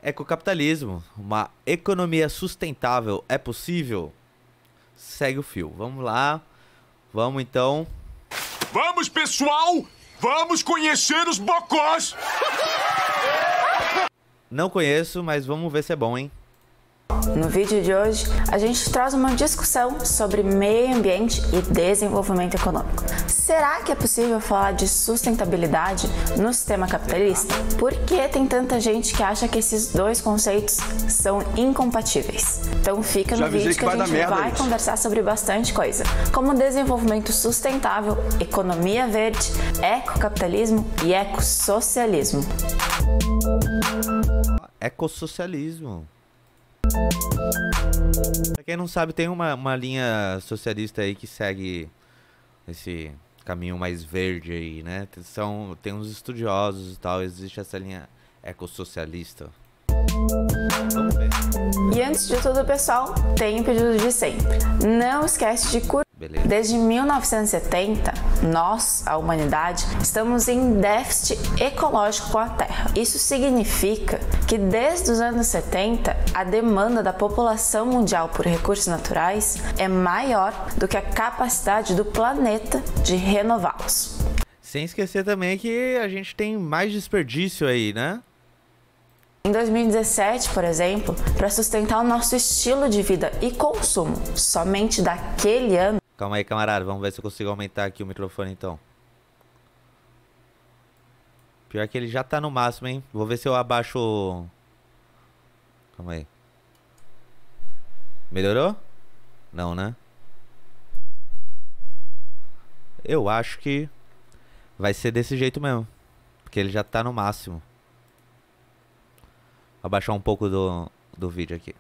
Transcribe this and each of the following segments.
Ecocapitalismo, uma economia sustentável é possível? Segue o fio. Vamos lá. Vamos então. Vamos, pessoal! Vamos conhecer os bocós! Não conheço, mas vamos ver se é bom, hein? No vídeo de hoje, a gente traz uma discussão sobre meio ambiente e desenvolvimento econômico. Será que é possível falar de sustentabilidade no sistema capitalista? Por que tem tanta gente que acha que esses dois conceitos são incompatíveis? Então fica no vídeo que a gente vai conversar sobre bastante coisa, como desenvolvimento sustentável, economia verde, ecocapitalismo e ecossocialismo. Ecossocialismo. Pra quem não sabe, tem uma linha socialista aí que segue esse caminho mais verde aí, né? Tem uns estudiosos e tal, existe essa linha ecossocialista. Vamos ver. E antes de tudo, pessoal, tem o pedido de sempre. Não esquece de curtir. Beleza. Desde 1970, nós, a humanidade, estamos em déficit ecológico com a Terra. Isso significa que desde os anos 70, a demanda da população mundial por recursos naturais é maior do que a capacidade do planeta de renová-los. Sem esquecer também que a gente tem mais desperdício aí, né? Em 2017, por exemplo, para sustentar o nosso estilo de vida e consumo somente daquele ano. Calma aí, camarada, vamos ver se eu consigo aumentar aqui o microfone então. Pior que ele já tá no máximo, hein? Vou ver se eu abaixo. Calma aí. Melhorou? Não, né? Eu acho que vai ser desse jeito mesmo, porque ele já tá no máximo. Vou abaixar um pouco do vídeo aqui.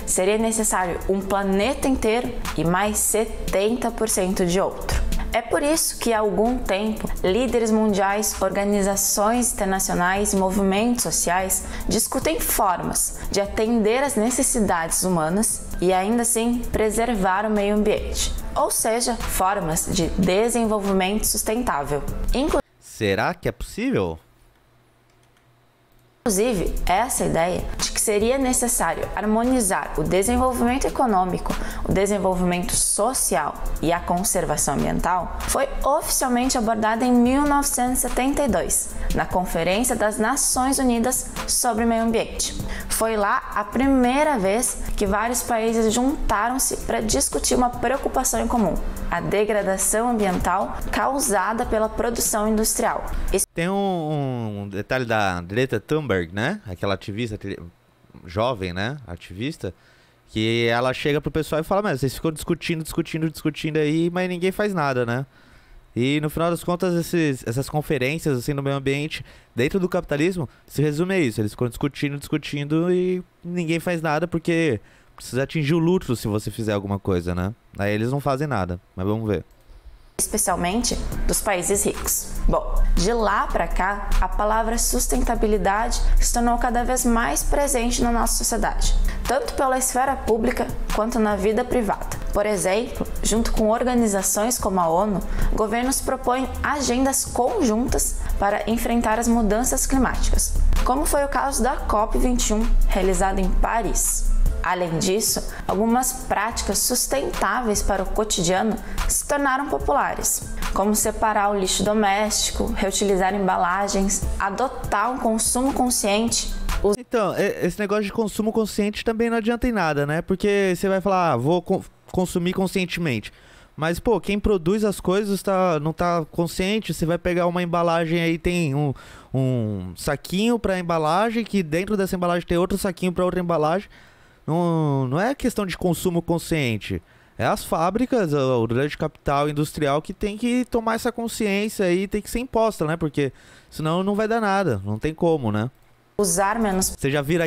Seria necessário um planeta inteiro e mais 70% de outro. É por isso que há algum tempo, líderes mundiais, organizações internacionais e movimentos sociais discutem formas de atender às necessidades humanas e ainda assim preservar o meio ambiente, ou seja, formas de desenvolvimento sustentável. Será que é possível? Inclusive, essa ideia de que seria necessário harmonizar o desenvolvimento econômico, o desenvolvimento social e a conservação ambiental foi oficialmente abordada em 1972, na Conferência das Nações Unidas sobre o Meio Ambiente. Foi lá a primeira vez que vários países juntaram-se para discutir uma preocupação em comum: a degradação ambiental causada pela produção industrial. Tem um detalhe da Greta Thunberg, né? Aquela ativista jovem, né? Ativista, que ela chega pro pessoal e fala: mas vocês ficam discutindo aí, mas ninguém faz nada, né? E no final das contas, essas conferências assim no meio ambiente, dentro do capitalismo, se resume a isso. Eles ficam discutindo e ninguém faz nada porque precisa atingir o lucro se você fizer alguma coisa, né? Aí eles não fazem nada, mas vamos ver. Especialmente dos países ricos. Bom, de lá para cá, a palavra sustentabilidade se tornou cada vez mais presente na nossa sociedade, tanto pela esfera pública quanto na vida privada. Por exemplo, junto com organizações como a ONU, governos propõem agendas conjuntas para enfrentar as mudanças climáticas, como foi o caso da COP21, realizada em Paris. Além disso, algumas práticas sustentáveis para o cotidiano se tornaram populares, como separar o lixo doméstico, reutilizar embalagens, adotar um consumo consciente. Então, esse negócio de consumo consciente também não adianta em nada, né? Porque você vai falar: vou consumir conscientemente. Mas, pô, quem produz as coisas não tá consciente. Você vai pegar uma embalagem aí, tem um saquinho para embalagem, que dentro dessa embalagem tem outro saquinho para outra embalagem. Não é questão de consumo consciente. É as fábricas, o grande capital industrial que tem que tomar essa consciência aí, tem que ser imposta, né? Porque senão não vai dar nada, não tem como, né? Usar menos. Você já viram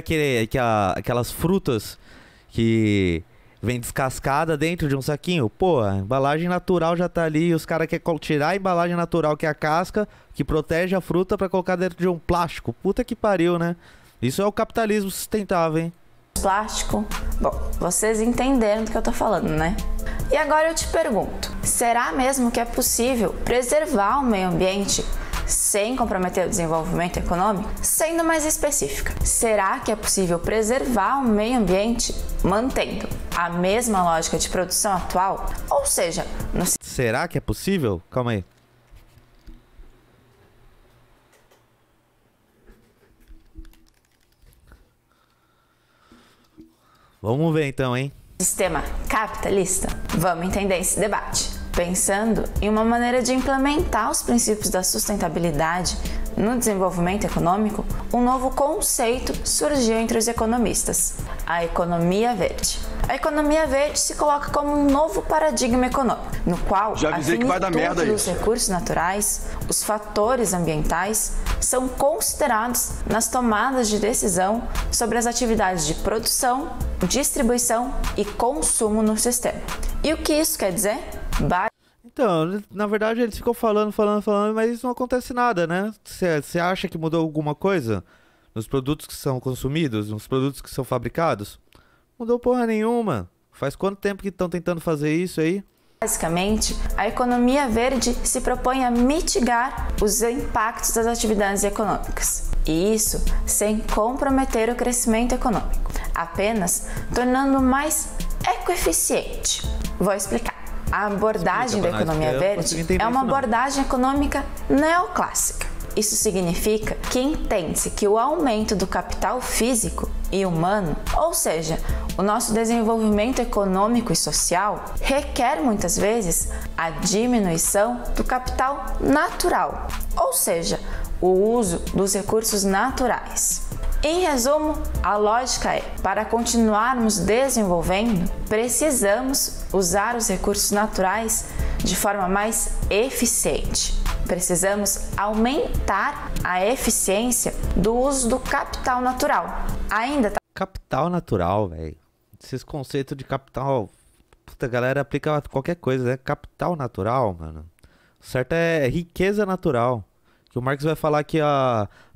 aquelas frutas que vem descascada dentro de um saquinho? Pô, a embalagem natural já tá ali, os caras querem tirar a embalagem natural, que é a casca, que protege a fruta, pra colocar dentro de um plástico. Puta que pariu, né? Isso é o capitalismo sustentável, hein? Plástico. Bom, vocês entenderam do que eu tô falando, né? E agora eu te pergunto, será mesmo que é possível preservar o meio ambiente sem comprometer o desenvolvimento econômico? Sendo mais específica, será que é possível preservar o meio ambiente mantendo a mesma lógica de produção atual? Ou seja, Será que é possível? Calma aí. Vamos ver então, hein? sistema capitalista? Vamos entender esse debate. Pensando em uma maneira de implementar os princípios da sustentabilidade no desenvolvimento econômico, um novo conceito surgiu entre os economistas: a economia verde. A economia verde se coloca como um novo paradigma econômico, no qual a finitude dos recursos naturais, os fatores ambientais, são considerados nas tomadas de decisão sobre as atividades de produção, distribuição e consumo no sistema. E o que isso quer dizer? Então, na verdade eles ficam falando, mas não acontece nada, né? Você acha que mudou alguma coisa nos produtos que são consumidos, nos produtos que são fabricados? Mudou porra nenhuma. Faz quanto tempo que estão tentando fazer isso aí? Basicamente, a economia verde se propõe a mitigar os impactos das atividades econômicas. E isso sem comprometer o crescimento econômico, apenas tornando mais ecoeficiente. Vou explicar. A abordagem da economia verde é uma abordagem econômica neoclássica. Isso significa que entende-se que o aumento do capital físico e humano, ou seja, o nosso desenvolvimento econômico e social, requer muitas vezes a diminuição do capital natural, ou seja, o uso dos recursos naturais. Em resumo, a lógica é: para continuarmos desenvolvendo, precisamos usar os recursos naturais de forma mais eficiente. Precisamos aumentar a eficiência do uso do capital natural. Capital natural, velho. Esses conceitos de capital, puta, a galera aplica qualquer coisa, né? Capital natural, mano. O certo é riqueza natural. Que o Marx vai falar que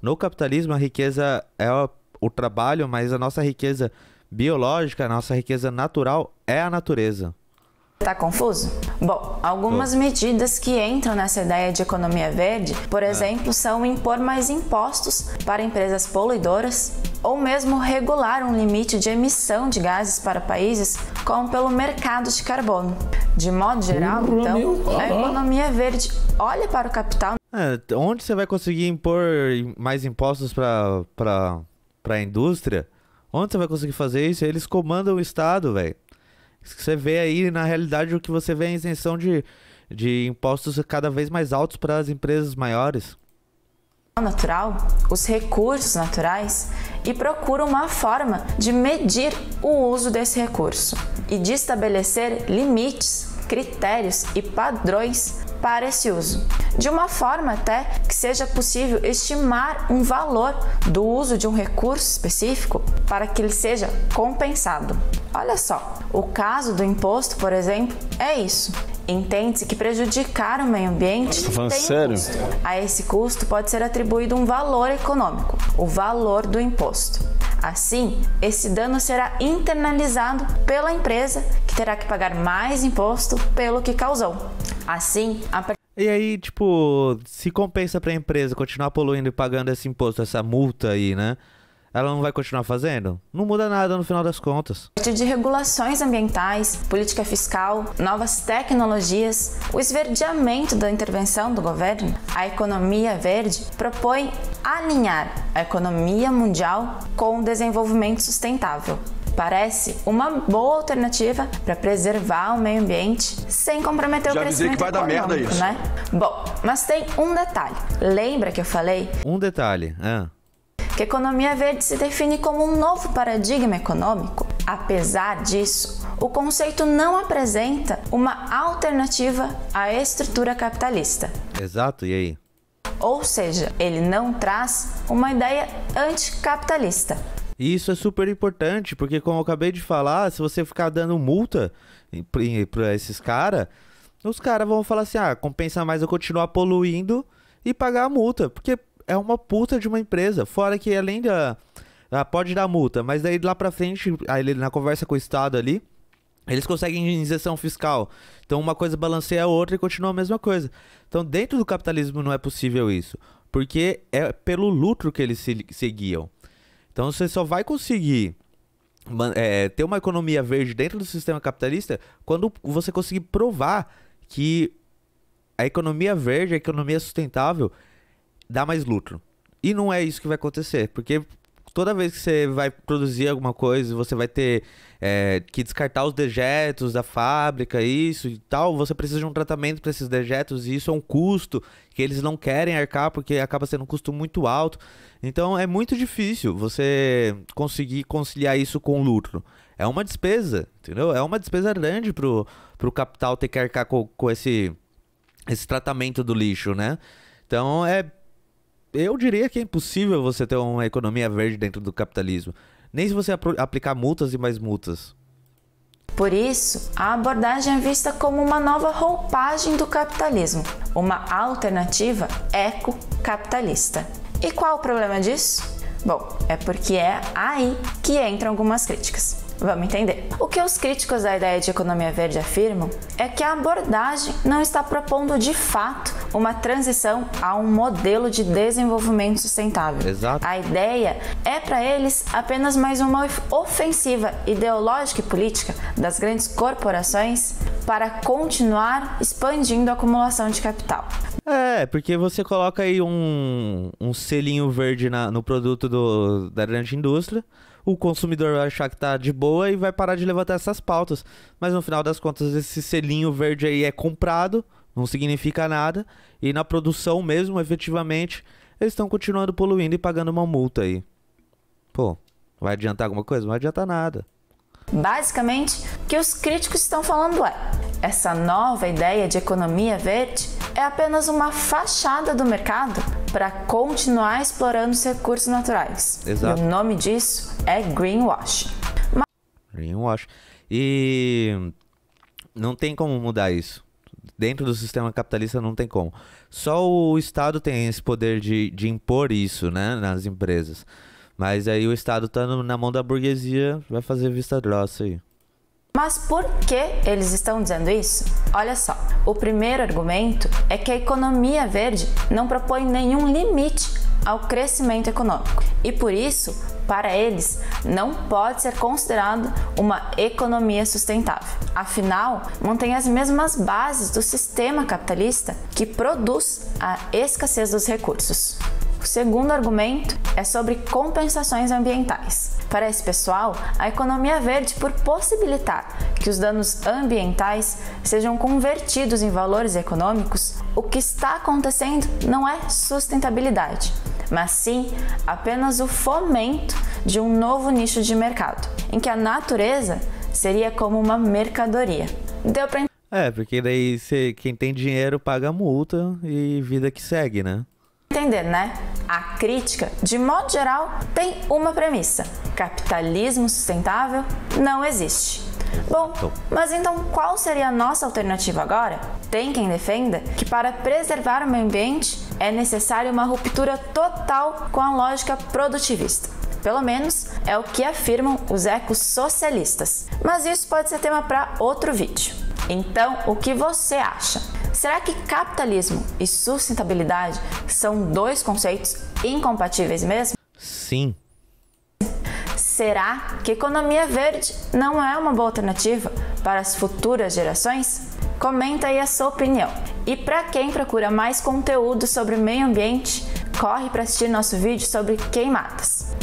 no capitalismo a riqueza é o trabalho, mas a nossa riqueza biológica, a nossa riqueza natural é a natureza. Tá confuso? Bom, algumas medidas que entram nessa ideia de economia verde, por exemplo, são impor mais impostos para empresas poluidoras ou mesmo regular um limite de emissão de gases para países como pelo mercado de carbono. De modo geral, então, a economia verde olha para o capital. Onde você vai conseguir impor mais impostos para a indústria? Onde você vai conseguir fazer isso? Eles comandam o Estado, velho. Você vê aí, na realidade, o que você vê é a isenção de impostos cada vez mais altos para as empresas maiores. Natural, os recursos naturais, e procura uma forma de medir o uso desse recurso e de estabelecer limites, critérios e padrões para esse uso, de uma forma até que seja possível estimar um valor do uso de um recurso específico para que ele seja compensado. Olha só, o caso do imposto, por exemplo, é isso. Entende-se que prejudicar o meio ambiente tem um custo. A esse custo pode ser atribuído um valor econômico, o valor do imposto. Assim, esse dano será internalizado pela empresa, que terá que pagar mais imposto pelo que causou. Assim, E aí, tipo, se compensa para a empresa continuar poluindo e pagando esse imposto, essa multa aí, né? Ela não vai continuar fazendo? Não muda nada no final das contas. A partir de regulações ambientais, política fiscal, novas tecnologias, o esverdeamento da intervenção do governo, a economia verde propõe alinhar a economia mundial com o desenvolvimento sustentável. Parece uma boa alternativa para preservar o meio ambiente sem comprometer o crescimento econômico, né? Bom, mas tem um detalhe. Lembra que eu falei? Um detalhe, Que a economia verde se define como um novo paradigma econômico. Apesar disso, o conceito não apresenta uma alternativa à estrutura capitalista. Exato, e aí? Ou seja, ele não traz uma ideia anticapitalista. E isso é super importante, porque como eu acabei de falar, se você ficar dando multa para esses caras, os caras vão falar assim, compensa mais eu continuar poluindo e pagar a multa, porque é uma puta de uma empresa. Fora que além pode dar multa, mas daí lá pra frente, aí na conversa com o Estado ali, eles conseguem isenção fiscal. Então uma coisa balanceia a outra e continua a mesma coisa. Então dentro do capitalismo não é possível isso. porque é pelo lucro que eles se guiam. Então você só vai conseguir ter uma economia verde dentro do sistema capitalista quando você conseguir provar que a economia verde, a economia sustentável, dá mais lucro. E não é isso que vai acontecer, porque toda vez que você vai produzir alguma coisa, você vai ter que descartar os dejetos da fábrica, isso e tal, você precisa de um tratamento para esses dejetos, e isso é um custo que eles não querem arcar, porque acaba sendo um custo muito alto. Então é muito difícil você conseguir conciliar isso com lucro. É uma despesa, entendeu? É uma despesa grande pro capital ter que arcar com esse tratamento do lixo, né? Então eu diria que é impossível você ter uma economia verde dentro do capitalismo. Nem se você aplicar multas e mais multas. Por isso, a abordagem é vista como uma nova roupagem do capitalismo, uma alternativa ecocapitalista. E qual o problema disso? Bom, é porque é aí que entram algumas críticas. Vamos entender. O que os críticos da ideia de economia verde afirmam é que a abordagem não está propondo de fato uma transição a um modelo de desenvolvimento sustentável. Exato. A ideia é para eles apenas mais uma ofensiva ideológica e política das grandes corporações para continuar expandindo a acumulação de capital. Porque você coloca aí um selinho verde no produto da grande indústria, o consumidor vai achar que tá de boa e vai parar de levantar essas pautas. Mas no final das contas, esse selinho verde aí é comprado, não significa nada, e na produção mesmo, efetivamente, eles estão continuando poluindo e pagando uma multa aí. Pô, vai adiantar alguma coisa? Não vai adiantar nada. Basicamente, o que os críticos estão falando essa nova ideia de economia verde é apenas uma fachada do mercado para continuar explorando os recursos naturais. Exato. E o nome disso é greenwashing. Greenwashing. E não tem como mudar isso. Dentro do sistema capitalista não tem como. Só o Estado tem esse poder de impor isso, né, nas empresas. Mas aí o Estado tá na mão da burguesia, vai fazer vista grossa aí. Mas por que eles estão dizendo isso? Olha só, o primeiro argumento é que a economia verde não propõe nenhum limite ao crescimento econômico. E por isso, para eles, não pode ser considerado uma economia sustentável. Afinal, mantém as mesmas bases do sistema capitalista que produz a escassez dos recursos. O segundo argumento é sobre compensações ambientais. Para esse pessoal, a economia verde, por possibilitar que os danos ambientais sejam convertidos em valores econômicos, o que está acontecendo não é sustentabilidade, mas sim apenas o fomento de um novo nicho de mercado, em que a natureza seria como uma mercadoria. Deu pra porque daí quem tem dinheiro paga multa e vida que segue, né? Entender, né? A crítica, de modo geral, tem uma premissa: capitalismo sustentável não existe. Bom, mas então qual seria a nossa alternativa agora? Tem quem defenda que para preservar o meio ambiente é necessária uma ruptura total com a lógica produtivista. Pelo menos é o que afirmam os ecossocialistas. Mas isso pode ser tema para outro vídeo. Então, o que você acha? Será que capitalismo e sustentabilidade são dois conceitos incompatíveis mesmo? Sim. Será que economia verde não é uma boa alternativa para as futuras gerações? Comenta aí a sua opinião. E para quem procura mais conteúdo sobre o meio ambiente, corre para assistir nosso vídeo sobre queimadas.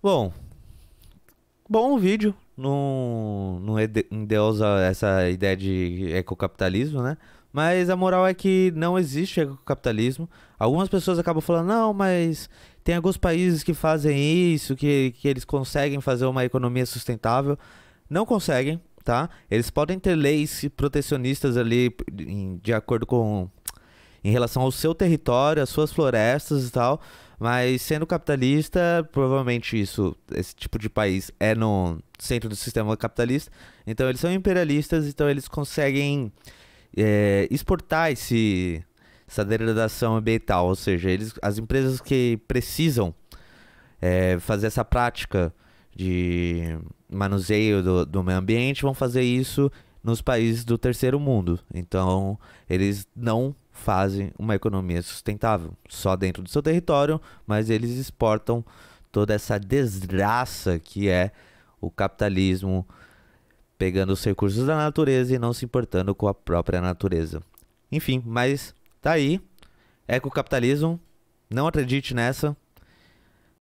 Bom o vídeo. Não endeusa essa ideia de ecocapitalismo, né? Mas a moral é que não existe ecocapitalismo. Algumas pessoas acabam falando, não, mas tem alguns países que fazem isso, que eles conseguem fazer uma economia sustentável. Não conseguem, tá? Eles podem ter leis protecionistas ali de acordo com... em relação ao seu território, às suas florestas e tal. Mas sendo capitalista, provavelmente esse tipo de país é no centro do sistema capitalista. Então eles são imperialistas, então eles conseguem exportar essa degradação ambiental. Ou seja, as empresas que precisam fazer essa prática de manuseio do meio ambiente vão fazer isso nos países do terceiro mundo. Então eles não fazem uma economia sustentável, só dentro do seu território, mas eles exportam toda essa desgraça que é o capitalismo, pegando os recursos da natureza e não se importando com a própria natureza. Enfim, mas tá aí, ecocapitalismo, não acredite nessa,